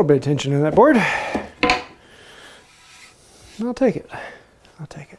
little bit of tension in that board. I'll take it. I'll take it.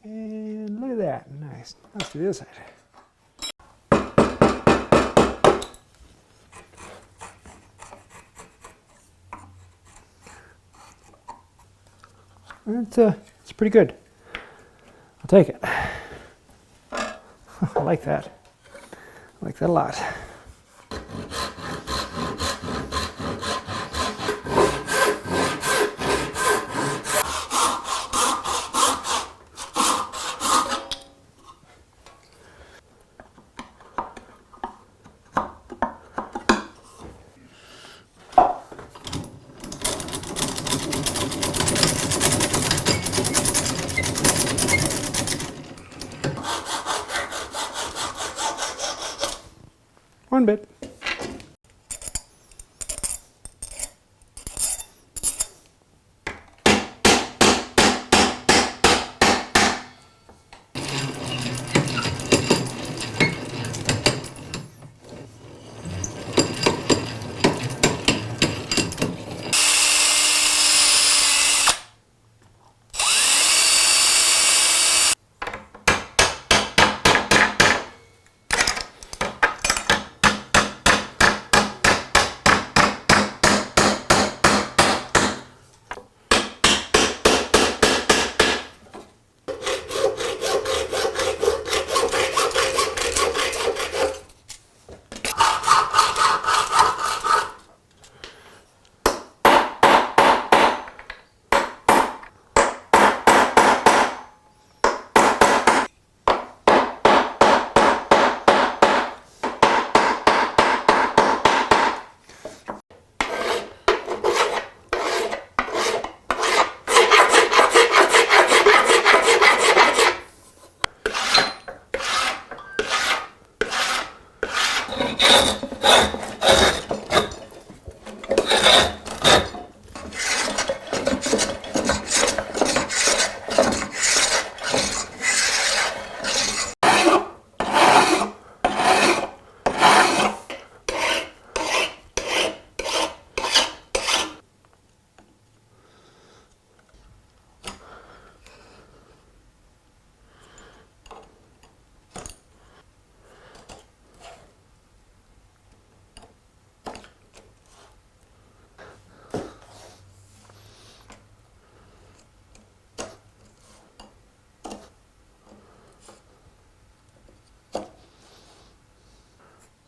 And look at that, nice. Let's do this side. It's pretty good. I'll take it. I like that. I like that a lot. One bit.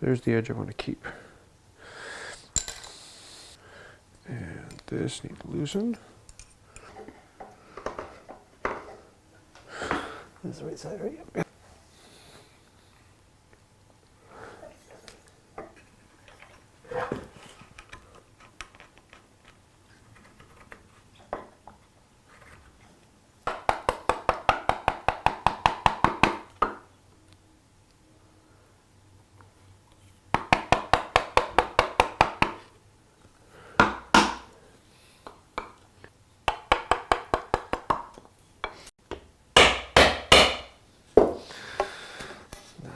There's the edge I want to keep. And this needs loosened. This is the right side, right? Yep.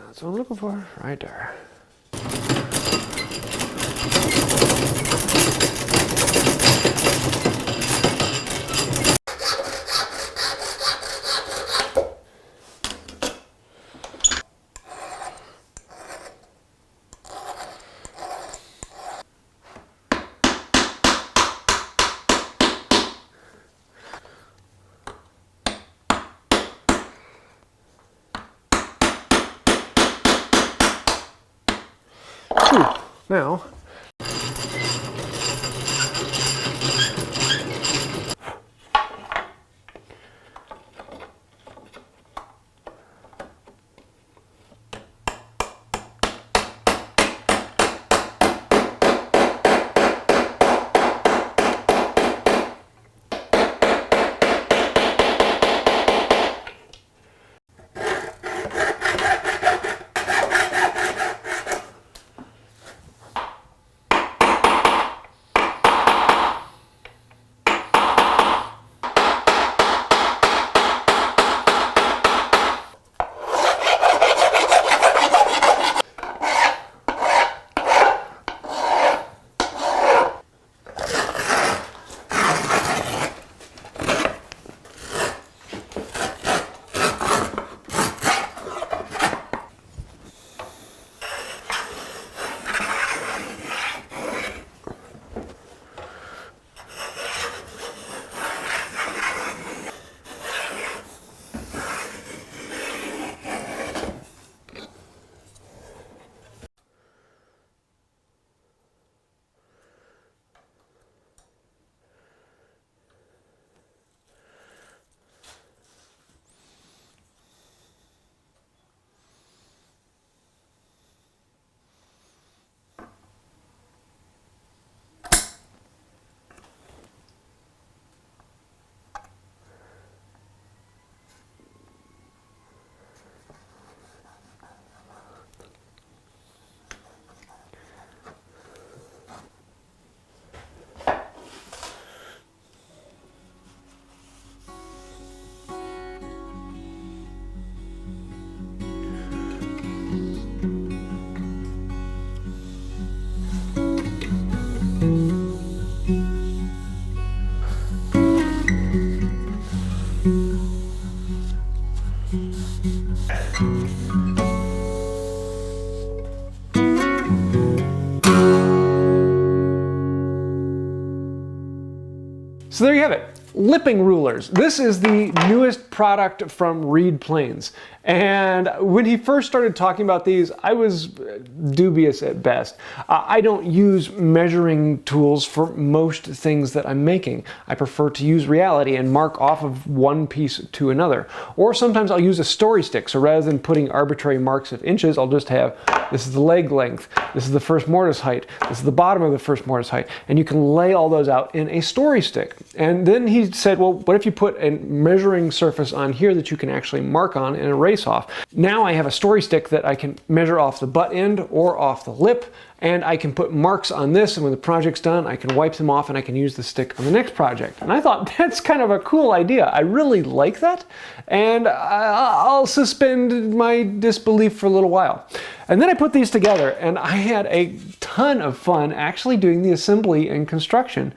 That's what I'm looking for, right there. Whew. Now, so there you have it. Lipping rulers. This is the newest product from Reed Planes. And when he first started talking about these, I was dubious at best. I don't use measuring tools for most things that I'm making. I prefer to use reality and mark off of one piece to another. Or sometimes I'll use a story stick. So rather than putting arbitrary marks of inches, I'll just have, this is the leg length, this is the first mortise height, this is the bottom of the first mortise height. And you can lay all those out in a story stick. And then he said, well, what if you put a measuring surface on here that you can actually mark on and erase off? Now I have a story stick that I can measure off the butt end or off the lip, and I can put marks on this, and when the project's done, I can wipe them off and I can use the stick on the next project. And I thought that's kind of a cool idea. I really like that, and I'll suspend my disbelief for a little while. And then I put these together, and I had a ton of fun actually doing the assembly and construction.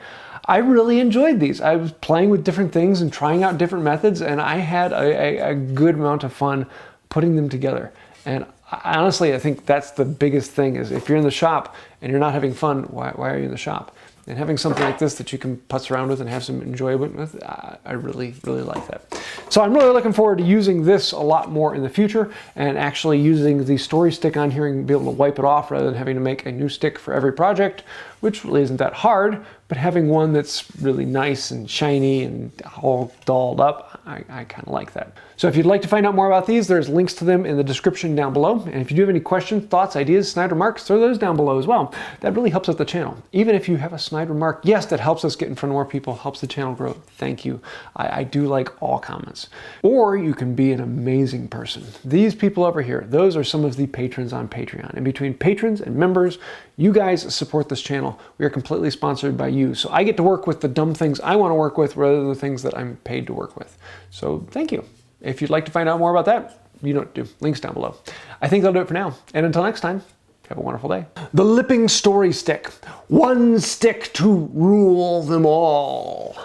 I really enjoyed these. I was playing with different things and trying out different methods, and I had a good amount of fun putting them together. And honestly, I think that's the biggest thing, is if you're in the shop and you're not having fun, why are you in the shop? And having something like this that you can putz around with and have some enjoyment with, I really, really like that. So I'm really looking forward to using this a lot more in the future, and actually using the story stick on here and be able to wipe it off rather than having to make a new stick for every project, which really isn't that hard, but having one that's really nice and shiny and all dolled up, I kind of like that. So if you'd like to find out more about these, there's links to them in the description down below. And if you do have any questions, thoughts, ideas, snide remarks, throw those down below as well. That really helps out the channel. Even if you have a snide remark, yes, that helps us get in front of more people, helps the channel grow. Thank you. I do like all comments. Or you can be an amazing person. These people over here, those are some of the patrons on Patreon. And between patrons and members, you guys support this channel. We are completely sponsored by you. So I get to work with the dumb things I want to work with rather than the things that I'm paid to work with. So thank you. If you'd like to find out more about that, you know what to do. Links down below. I think that'll do it for now. And until next time, have a wonderful day. The Lipping Story Stick. One stick to rule them all.